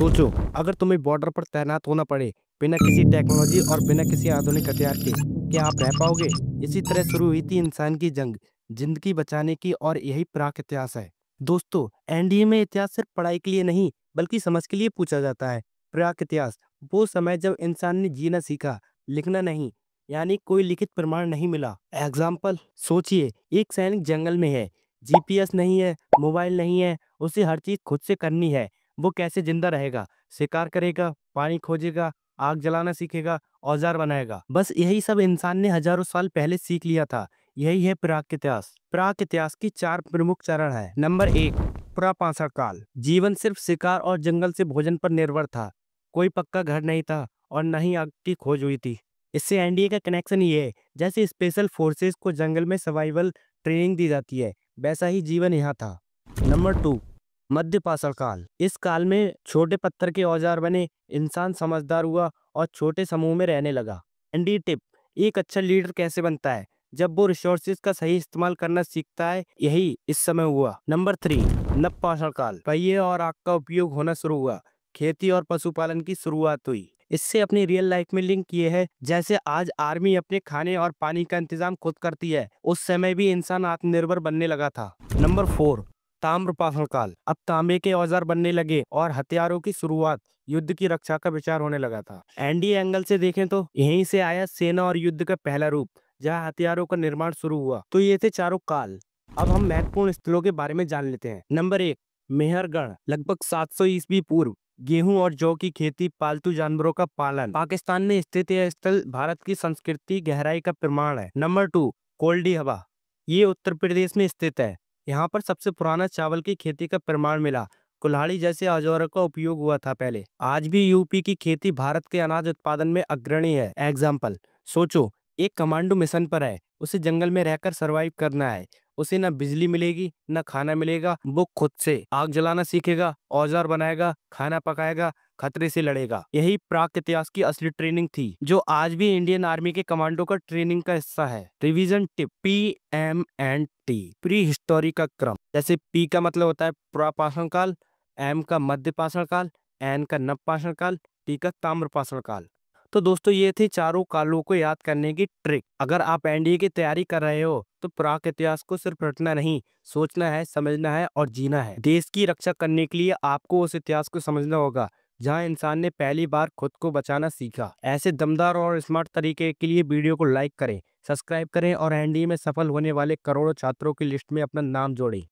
सोचो, अगर तुम्हें बॉर्डर पर तैनात होना पड़े, बिना किसी टेक्नोलॉजी और बिना किसी आधुनिक हथियार के, क्या आप रह पाओगे? इसी तरह शुरू हुई थी इंसान की जंग, जिंदगी बचाने की, और यही प्राक इतिहास है। दोस्तों, एनडीए में इतिहास सिर्फ पढ़ाई के लिए नहीं, बल्कि समझ के लिए पूछा जाता है। प्राक इतिहास वो समय जब इंसान ने जीना सीखा, लिखना नहीं, यानी कोई लिखित प्रमाण नहीं मिला। एग्जाम्पल सोचिए, एक सैनिक जंगल में है, जीपीएस नहीं है, मोबाइल नहीं है, उसे हर चीज खुद से करनी है। वो कैसे जिंदा रहेगा? शिकार करेगा, पानी खोजेगा, आग जलाना सीखेगा, औजार बनाएगा। बस यही सब इंसान ने हजारों साल पहले सीख लिया था। यही है प्राक इतिहास। प्राक इतिहास की 4 प्रमुख चरण है। नंबर 1, प्रापाषाण काल। जीवन सिर्फ शिकार और जंगल से भोजन पर निर्भर था। कोई पक्का घर नहीं था और न ही आग की खोज हुई थी। इससे एनडीए का कनेक्शन ये है, जैसे स्पेशल फोर्सेस को जंगल में सर्वाइवल ट्रेनिंग दी जाती है, वैसा ही जीवन यहाँ था। नंबर 2, मध्य पाषाण काल। इस काल में छोटे पत्थर के औजार बने, इंसान समझदार हुआ और छोटे समूह में रहने लगा। एनडी टिप: एक अच्छा लीडर कैसे बनता है? जब वो रिसोर्सेज का सही इस्तेमाल करना सीखता है, यही इस समय हुआ। नंबर 3, नव पाषाण काल। पहिए और आग का उपयोग होना शुरू हुआ, खेती और पशुपालन की शुरुआत हुई। इससे अपनी रियल लाइफ में लिंक किए हैं, जैसे आज आर्मी अपने खाने और पानी का इंतजाम खुद करती है, उस समय भी इंसान आत्मनिर्भर बनने लगा था। नंबर 4, ताम्रपाषाण काल। अब तांबे के औजार बनने लगे और हथियारों की शुरुआत, युद्ध की रक्षा का विचार होने लगा था। एनडीए एंगल से देखें तो यहीं से आया सेना और युद्ध का पहला रूप, जहां हथियारों का निर्माण शुरू हुआ। तो ये थे चारों काल। अब हम महत्वपूर्ण स्थलों के बारे में जान लेते हैं। नंबर 1, मेहरगढ़। लगभग 700 ईस्वी पूर्व गेहूं और जौ की खेती, पालतू जानवरों का पालन। पाकिस्तान में स्थित यह स्थल भारत की संस्कृति गहराई का प्रमाण है। नंबर 2, कोल्डी हवा। ये उत्तर प्रदेश में स्थित है। यहाँ पर सबसे पुराना चावल की खेती का प्रमाण मिला। कुल्हाड़ी जैसे औजारों का उपयोग हुआ था पहले। आज भी यूपी की खेती भारत के अनाज उत्पादन में अग्रणी है। एग्जाम्पल सोचो, एक कमांडो मिशन पर है, उसे जंगल में रहकर सरवाइव करना है। उसे न बिजली मिलेगी, न खाना मिलेगा। वो खुद से आग जलाना सीखेगा, औजार बनाएगा, खाना पकाएगा, खतरे से लड़ेगा। यही प्राक इतिहास की असली ट्रेनिंग थी, जो आज भी इंडियन आर्मी के कमांडो का ट्रेनिंग का हिस्सा है। Revision tip: PMNT, pre history का क्रम। जैसे पी का मतलब होता है प्रापाषाण काल, एम का मध्य पाषाण काल, एन का नव पाषाण काल, टी का ताम्र पाषाण काल। तो दोस्तों, ये थी चारों कालों को याद करने की ट्रिक। अगर आप एनडीए की तैयारी कर रहे हो, तो प्राक इतिहास को सिर्फ रटना नहीं, सोचना है, समझना है और जीना है। देश की रक्षा करने के लिए आपको उस इतिहास को समझना होगा, जहां इंसान ने पहली बार खुद को बचाना सीखा। ऐसे दमदार और स्मार्ट तरीके के लिए वीडियो को लाइक करें, सब्सक्राइब करें और एनडीए में सफल होने वाले करोड़ों छात्रों की लिस्ट में अपना नाम जोड़ें।